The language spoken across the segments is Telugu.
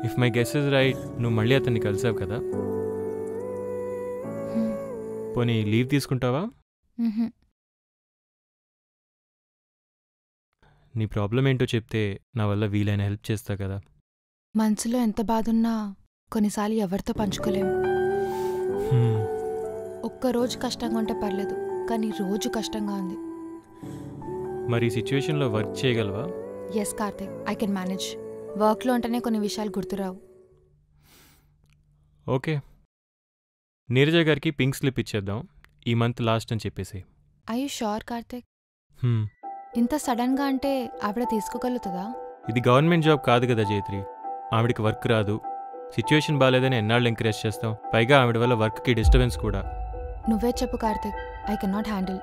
If my guess is right, నువ్వు మళ్ళీ అతన్ని కలిసావు కదా? పోనీ లీవ్ తీసుకుంటావా? నీ ప్రాబ్లం ఏంటో చెప్తే నా వల్ల వీలైన హెల్ప్ చేస్తా కదా. మనసులో ఎంత బాధున్నా కొన్నిసార్లు ఎవరితో పంచుకోలేము. ఒక్కరోజు కష్టంగా ఉంటే పర్లేదు, కానీ రోజు కష్టంగా ఉంది. మరి ఈ సిచ్యువేషన్లో వర్క్ చేయగలవా? Yes Karthik, I can manage. వర్క్లో ఉంటేనే కొన్ని విషయాలు గుర్తురావు. ఓకే, నీరజ గారికి పింక్ స్లిప్ ఇచ్చేద్దాం, ఈ మంత్ లాస్ట్ అని చెప్పేసి. I you sure Karthik? ఇంత సడన్గా అంటే ఆవిడ తీసుకోగలుగుతుందా? ఇది గవర్నమెంట్ జాబ్ కాదు కదా జైత్రి, ఆవిడకి వర్క్ రాదు. సిచ్యువేషన్ బాగాలేదని ఎన్నాళ్ళు ఎంకరేజ్ చేస్తాం, పైగా ఆవిడ వల్ల వర్క్కి డిస్టర్బెన్స్ కూడా. నువ్వే చెప్పు Karthik, I can not handle.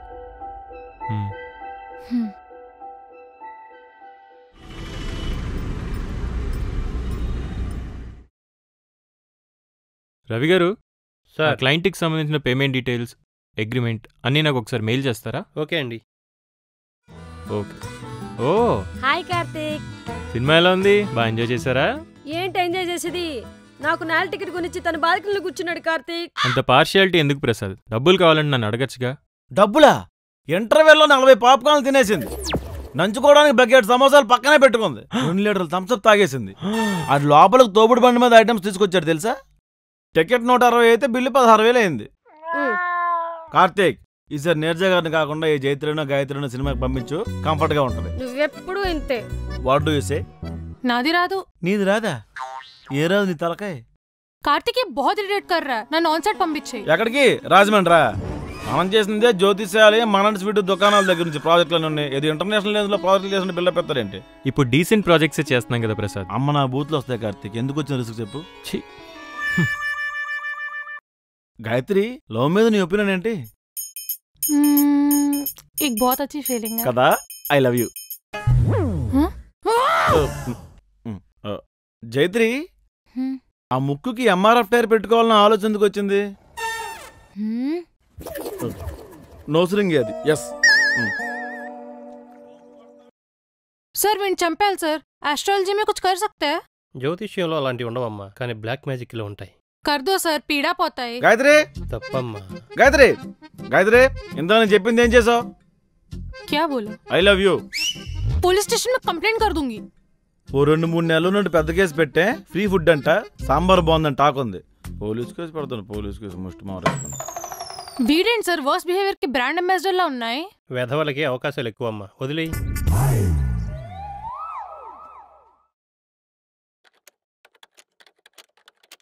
Ravi గారు, సార్, క్లయింట్కి సంబంధించిన పేమెంట్ డీటెయిల్స్, అగ్రిమెంట్ అన్నీ నాకు ఒకసారి మెయిల్ చేస్తారా? ఓకే అండి. ఓకే. ఓ హాయ్ కార్తీక్, సినిమా ఎలా ఉంది? బాగా ఎంజాయ్ చేశారా? ఏంటి ఎంజాయ్ చేసేది? నాకు నేల టికెట్ కొనిచ్చి తన బాల్కనీలో కూర్చున్నాడు కార్తీక్. అంత పార్షియాలిటీ ఎందుకు ప్రసాద్? డబ్బులు కావాలని నన్ను అడగచ్చుగా. డబ్బులా? ఇంటర్వెల్లో 40 పాప్కార్న్లు తినేసింది, నంచుకోవడానికి బకెట్ సమోసాలు పక్కనే పెట్టుకుంది, 2 లీటర్లు థమ్స్అప్ తాగేసింది. అది లోపలికి తోపుడు బండి మీద ఐటమ్స్ తీసుకొచ్చాడు తెలుసా? టికెట్ 160 అయితే బిల్లు 16,000 అయింది. కార్తీక్, ఈసారి నీరజ గారిని కాకుండా ఈ జైత్రినో గాయత్రినో సినిమాకి పంపించు, కంఫర్ట్ గా ఉంటది. నువ్వెప్పుడు ఇంతే. What do you say? నాది రాదు. నీది రాదా? ఏ రాదు నీ తలకాయ? కార్తిక్ बहुत इरिटेट कर रहा है, నన్ను ఆన్ సైట్ పంపించే. ఎక్కడికి? రాజమండ్రా. మనం చేసిందే జ్యోతిష్యాలయం, మన స్వీట్ దుకాణాల దగ్గర నుంచి ప్రాజెక్టులు ఉన్నాయి. ఇది ఇంటర్నేషనల్ లెవెల్ లో ప్రాజెక్టులు చేసిన బిల్డప్ పెడతారేంటి? ఇప్పుడు డీసెంట్ ప్రాజెక్ట్స్ చేస్తున్నాం కదా ప్రసాద్. అమ్మ నా బూత్లు వస్తాయి కార్తీక్, ఎందుకు వచ్చిన రిస్క్ చెప్పు. గాయత్రి, లవ్ మీద నీ ఒపీనియన్ ఏంటి? एक बहुत अच्छी फीलिंग है కదా. I love you. జైత్రి, ఆ ముక్కుకి ఎంఆర్ఎఫ్ టైర్ పెట్టుకోవాలన్న ఆలోచన ఎందుకు వచ్చింది? నోసరింగ్ అది. ఎస్ सर వీణ్ణి చంపాలి సార్. एस्ट्रोलॉजी में कुछ कर सकते हैं? జ్యోతిష్యంలో అలాంటివి ఉండవమ్మా, కానీ బ్లాక్ మ్యాజిక్ లో ఉంటాయి. कर दो सर, पीड़ा పోతాయి. గాయత్రి, తప్పమ్మా. గాయత్రి, గాయత్రి, ఇంత నేను చెప్పింది ఏం చేసావు? क्या बोला? I love you. Police station में कंप्लेंट कर दूंगी. ఓ 2-3 నెలల నుండి పెద్ద కేసు పెట్టే, ఫ్రీ ఫుడ్ అంట, సాంబార్ బాగుందని టాక్ ఉంది. పోలీస్ కేసు పెడతాను, పోలీస్ కేసు ముష్టి మారేస్తాను. వీడేంటి సార్ వర్స్ట్ బిహేవియర్ కి బ్రాండ్ అంబాసిడర్ లా ఉన్నాయి. వెధవలకి అవకాశాలు ఎక్కువమ్మా, వదిలేయి.